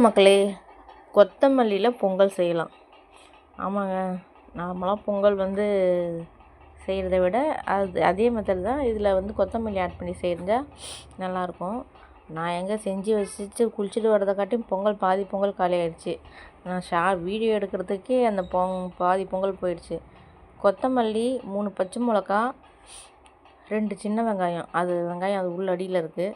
மக்களே, கொத்தமல்லியில் பொங்கல் செய்யலாம். ஆமாங்க, நார்மலாக பொங்கல் செய்கிறத விட அதே மெத்தட் தான். இதில் கொத்தமல்லி ஆட் பண்ணி செஞ்சால் நல்லாயிருக்கும். நான் எங்கே செஞ்சு வச்சுட்டு குளிச்சுட்டு வரதை காட்டியும் பாதி பொங்கல் காலி ஆயிடுச்சு. நான் வீடியோ எடுக்கிறதுக்கே அந்த பாதி பொங்கல் போயிடுச்சு. கொத்தமல்லி, 3 பச்சை மிளகா, 2 சின்ன வெங்காயம். வெங்காயம் அது உள்ள அடியில் இருக்குது.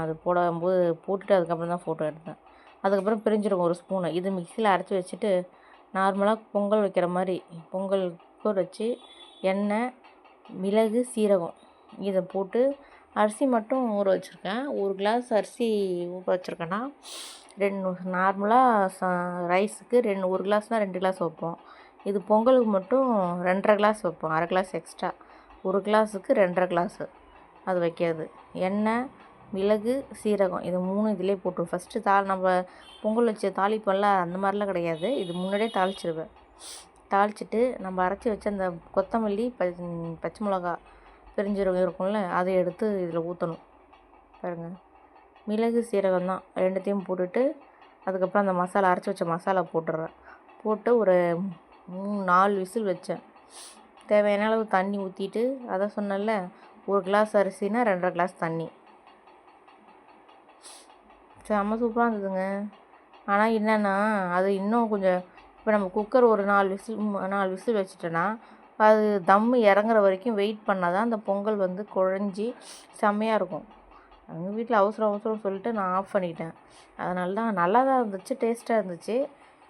அது போட்டுட்டு அதுக்கப்புறம் தான் ஃபோட்டோ எடுத்தேன். அதுக்கப்புறம் பெருஞ்சீரகம் 1 ஸ்பூனு. இது மிக்சியில் அரைச்சி வச்சுட்டு நார்மலாக பொங்கல் வைக்கிற மாதிரி பொங்கல் குக்கர் வச்சு எண்ணெய், மிளகு, சீரகம் இதை போட்டு அரிசி மட்டும் ஊற வச்சுருக்கேன். 1 கிளாஸ் அரிசி ஊற வச்சுருக்கேன்னா நார்மலாக ரைஸுக்கு 1 கிளாஸ்னால் 2 கிளாஸ் வைப்போம். இது பொங்கலுக்கு மட்டும் 2.5 கிளாஸ் வைப்போம். அரை கிளாஸ் எக்ஸ்ட்ரா. 1 கிளாஸுக்கு 2.5 கிளாஸு அது வைக்கிறது. எண்ணெய், மிளகு, சீரகம் இது 3 இதிலே போட்டுருவோம். ஃபஸ்ட்டு நம்ம பொங்கல் வச்சு தாளிப்போம்ல, அந்த மாதிரிலாம் கிடையாது. இது முன்னாடியே தாளிச்சிடுவேன். தாளிச்சிட்டு நம்ம அரைச்சி வச்ச அந்த கொத்தமல்லி, பச்சை மிளகா, பெருஞ்சீரகம் இருக்கும்ல, அதை எடுத்து இதில் ஊற்றணும். பாருங்கள், மிளகு, சீரகம் தான் 2த்தையும் போட்டுட்டு அதுக்கப்புறம் அந்த மசாலா அரைச்சி வச்ச மசாலா போட்டுடுறேன். போட்டு ஒரு 3-4 விசில் வச்சேன். தேவையான அளவு தண்ணி ஊற்றிட்டு, அதை சொன்னேன்ல, 1 கிளாஸ் அரிசினா 2.5 கிளாஸ் தண்ணி. செம்ம சூப்பராக இருந்ததுங்க. ஆனால் என்னென்னா, அது இன்னும் கொஞ்சம் இப்போ நம்ம குக்கர் ஒரு 4 விசில் வச்சுட்டோன்னா அது தம்மு இறங்குற வரைக்கும் வெயிட் பண்ணால் தான் அந்த பொங்கல் குழஞ்சி செம்மையாக இருக்கும். எங்கள் வீட்டில் அவசரம் சொல்லிட்டு நான் ஆஃப் பண்ணிட்டேன். அதனால தான் நல்லா தான் இருந்துச்சு, டேஸ்ட்டாக இருந்துச்சு.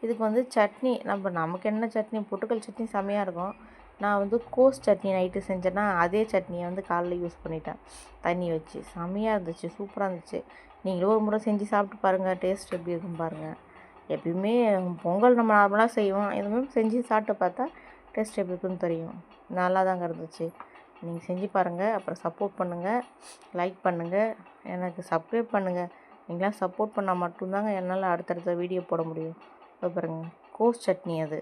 இதுக்கு சட்னி நமக்கு என்ன சட்னி, பொட்டுக்கல் சட்னி செம்மையாக இருக்கும். நான் கோஸ் சட்னி நைட்டு செஞ்சேன்னா அதே சட்னியை காலைல யூஸ் பண்ணிட்டேன். தண்ணி வச்சு செம்மையாக இருந்துச்சு, சூப்பராக இருந்துச்சு. நீங்களும் ஒரு முறை செஞ்சு சாப்பிட்டு பாருங்கள், டேஸ்ட் எப்படி இருக்குன்னு பாருங்கள். எப்பயுமே பொங்கல் நம்ம நார்மலாக செய்வோம், இதுமாதிரி செஞ்சு சாப்பிட்டு பார்த்தா டேஸ்ட் எப்படி இருக்குன்னு தெரியும். நல்லா தாங்க இருந்துச்சு. நீங்கள் செஞ்சு பாருங்கள். அப்புறம் சப்போர்ட் பண்ணுங்கள், லைக் பண்ணுங்கள், எனக்கு சப்ஸ்கிரைப் பண்ணுங்கள். நீங்களாம் சப்போர்ட் பண்ணால் மட்டும்தாங்க என்னால் அடுத்தடுத்த வீடியோ போட முடியும். பாருங்கள், கோஸ் சட்னி அது.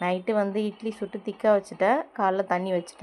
நைட்டு இட்லி சுட்டு திக்காக வச்சுட்டேன், காலைல தண்ணி வச்சுட்டேன்.